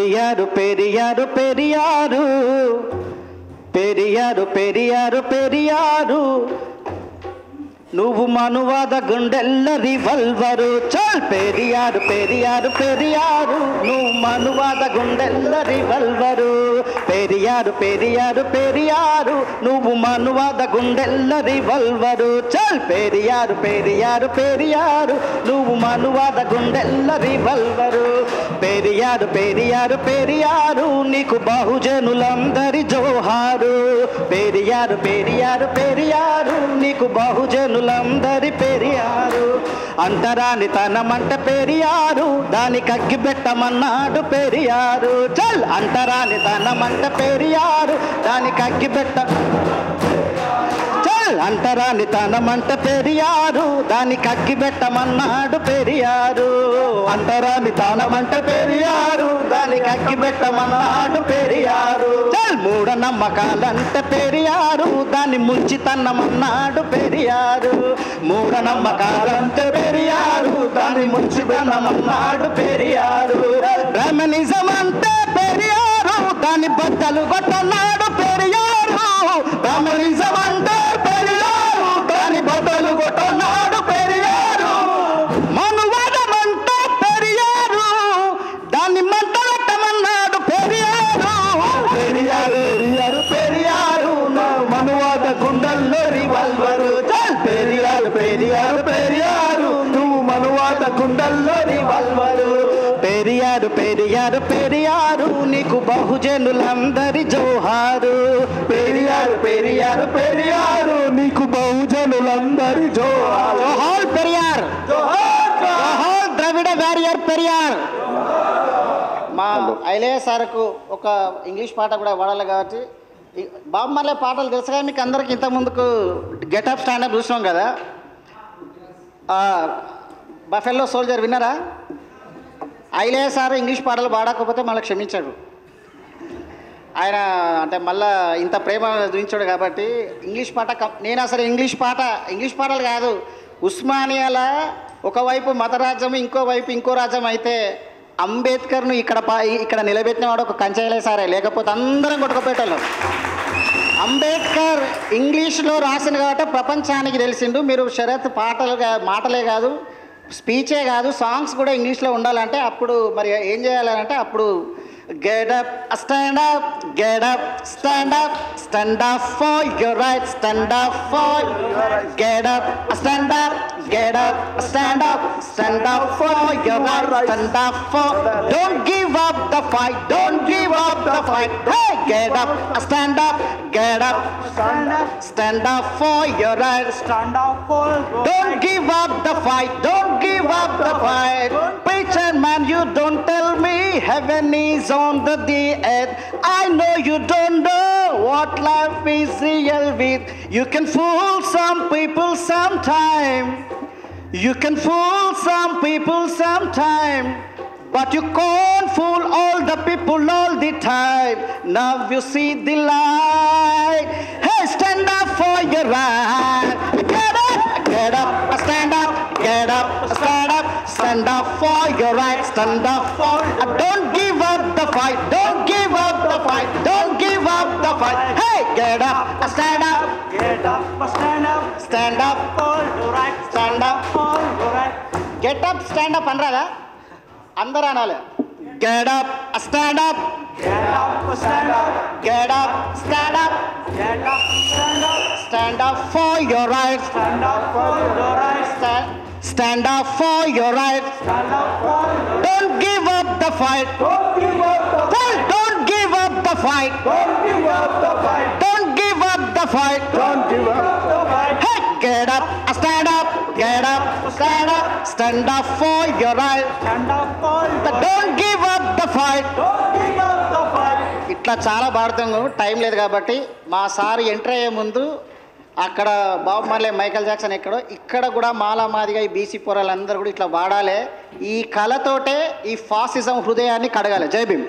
పెరియారు పెరియారు పెరియారు పెరియారు పెరియారు పెరియారు నువ్వు మనువాద గుండెల్ల రివల్వరు చల్ పెరియారు పెరియారు పెరియారు నువ్వు మనువాద గుండెల్ల రివల్వరు పెరియారు పెరియారు పెరియారు నువ్వు మనువాద గుండెల్ల రివల్వరు చల్ పెరియారు పెరియారు పెరియారు నువ్వు మనువాద గుండెల్ల రివల్వరు పెరియారు పెరియారు పెరియారు నీకు బహుజనులందరి జోహారు పెరియారు పెరియారు పెరియారు నీకు బహుజనులందరి పెరియారు అంటరాని తనమంట పెరియారు దానికి అగ్గి పెట్టమన్నాడు పెరియారు చల్ అంటరాని తనమంట పెరియారు దానికి అగ్గి పెట్ట అంటరాని తనమంట పెరియారు దానికి అగ్గి పెట్టమన్నాడు పెరియారు అంటరాని తనమంట పెరియారు దానికి అగ్గి పెట్టమన్నాడు పెరియారు మూఢ నమ్మకాలంటే పెరియారు దాన్ని ముంచి తన్నమన్నాడు పెరియారు మూఢ నమ్మకాలంటే పెరియారు దాన్ని ముంచి తన్నమన్నాడు పెరియారు బ్రహ్మనిజం అంటే పెరియారు దాన్ని బద్దలు కొట్టన్నాడు పెరియారు బ్రహ్మనిజం అంటే పెరియారు దాన్ని బద్దలు కొట్టన్నాడు పెరియారు మనువాదం అంటే పెరియారు దాన్ని మంట పెట్టమన్నాడు పెరియారు పెరియారు పెరియారు పెరియారు మనువాద గుండెల్లో రివాల్వరు పెరియారు పెరియారు పెరియారు నువ్వు మనువాద గుండెల్లో రివాల్వరు పెరియారు పెరియారు పెరియారు నీకు బహుజనులందరి జోహారు పెరియారు పెరియారు పెరియారు నీకు బహుజనులందరి జోహారు జోహార్ పెరియార్ జోహార్ ద్రవిడ వారియర్ పెరియార్ మా ఐలయ్య సార్కు ఒక ఇంగ్లీష్ పాట కూడా వాడాలి కాబట్టి బాబు మళ్ళీ పాటలు తెలుసుగా మీకు అందరికి ఇంత ముందుకు గెటప్ స్టాండప్ చూసినాం కదా బఫెల్లో సోల్జర్ విన్నారా ఐలయ్య సార్ ఇంగ్లీష్ పాటలు పాడకపోతే మళ్ళీ క్షమించాడు ఆయన అంటే మళ్ళీ ఇంత ప్రేమ చూపించాడు కాబట్టి ఇంగ్లీష్ పాట నేను అసలు ఇంగ్లీష్ పాటలు కాదు ఉస్మానియాల ఒకవైపు మతరాజ్యం ఇంకోవైపు ఇంకో రాజ్యం అయితే అంబేద్కర్ను ఇక్కడ నిలబెట్టిన వాడు ఒక కంచైలయ్య సారే లేకపోతే అందరం కొట్టుకుపోయేటోళ్ళం అంబేద్కర్ ఇంగ్లీష్లో రాసిన కాబట్టి ప్రపంచానికి తెలిసిండు మీరు షరత్ మాటలే కాదు స్పీచే కాదు సాంగ్స్ కూడా ఇంగ్లీష్లో ఉండాలంటే అప్పుడు మరి ఏం చేయాలంటే అప్పుడు get up stand up get up stand up stand up for your right stand up for your right get up stand up get up stand up stand up for your right stand up for don't give up the fight don't give up the fight hey get up stand up get up stand up for your right stand up for don't give up the fight don't give up the fight preacher man you don't tell me heaven is on the earth I know you don't know what life is real with you can fool some people sometime you can fool some people sometime but you can't fool all the people all the time now you see the light hey stand up for your right get up stand up get up stand up stand up for your right stand up for don't give up the fight don't give up the fight don't give up the fight hey get up stand up stand up for your right stand up for your right get up stand up anrada అందరూ అనాలి get up stand up get up stand up get up stand up get up stand up stand up for your right stand up for your right stand up for your right stand up for your don't give up the fight don't give up the fight don't give up the fight don't give up the fight don't give up the fight don't give up the fight hey get up stand up get up stand up for your right stand up for your don't give up the fight don't give up the fight ఇట్లా చాలా పాడుతాము time లేదు కాబట్టి మా sir enter అయ్యే ముందు అక్కడ బాబు మార్లే Michael Jackson ఇక్కడ కూడా మాలా మాదిగా ఈ బీసీ పోరాలందరూ కూడా ఇట్లా వాడాలి ఈ కళతోటే ఈ ఫాసిజం హృదయాన్ని కడగాలి జై భీమ్